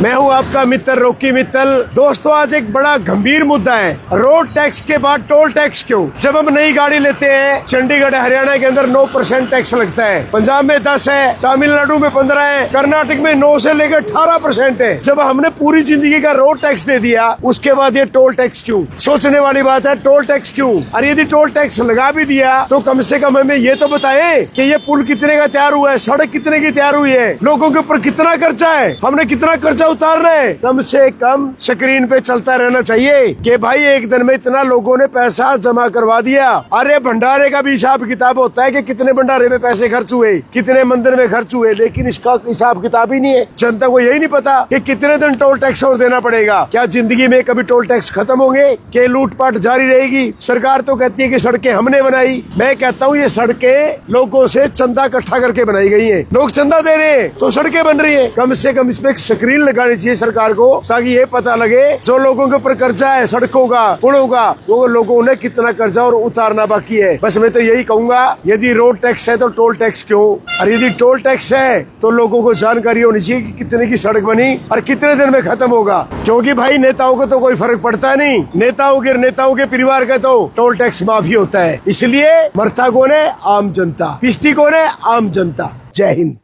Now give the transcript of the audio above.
मैं हूं आपका मित्र रॉकी मित्तल। दोस्तों, आज एक बड़ा गंभीर मुद्दा है, रोड टैक्स के बाद टोल टैक्स क्यों? जब हम नई गाड़ी लेते हैं, चंडीगढ़ हरियाणा के अंदर 9% टैक्स लगता है, पंजाब में 10 है, तमिलनाडु में 15 है, कर्नाटक में 9 से लेकर 18% है। जब हमने पूरी जिंदगी का रोड टैक्स दे दिया, उसके बाद ये टोल टैक्स क्यों? सोचने वाली बात है, टोल टैक्स क्यों? और यदि टोल टैक्स लगा भी दिया तो कम से कम हमें ये तो बताए कि ये पुल कितने का तैयार हुआ है, सड़क कितने की तैयार हुई है, लोगों के ऊपर कितना खर्चा है, हमने कितना खर्चा उतार रहे हैं। कम से कम स्क्रीन पे चलता रहना चाहिए कि भाई एक दिन में इतना लोगों ने पैसा जमा करवा दिया। अरे भंडारे का भी हिसाब किताब होता है कि कितने भंडारे में पैसे खर्च हुए, कितने मंदिर में खर्च हुए, लेकिन इसका हिसाब किताब ही नहीं है। जनता को यही नहीं पता कि कितने दिन टोल टैक्स और देना पड़ेगा। क्या जिंदगी में कभी टोल टैक्स खत्म होंगे? कि लूटपाट जारी रहेगी? सरकार तो कहती है कि सड़कें हमने बनाई, मैं कहता हूँ ये सड़कें लोगों से चंदा इकट्ठा करके बनाई गई है। लोग चंदा दे रहे हैं तो सड़कें बन रही है। कम से कम इसमें एक स्क्रीन लगानी चाहिए सरकार को, ताकि ये पता लगे जो लोगों के ऊपर कर्जा है सड़कों का, पुलों का, वो लोगों ने कितना कर्जा और उतारना बाकी है। बस मैं तो यही कहूंगा, यदि रोड टैक्स है तो टोल टैक्स क्यों? और यदि टोल टैक्स है तो लोगों को जानकारी होनी चाहिए कि कितने की सड़क बनी और कितने दिन में खत्म होगा। क्योंकि भाई नेताओं को तो कोई फर्क पड़ता नहीं, नेताओं के परिवार का तो टोल टैक्स माफी होता है। इसलिए मरता कौन है? आम जनता। पिसती कौन है? आम जनता। जय हिंद।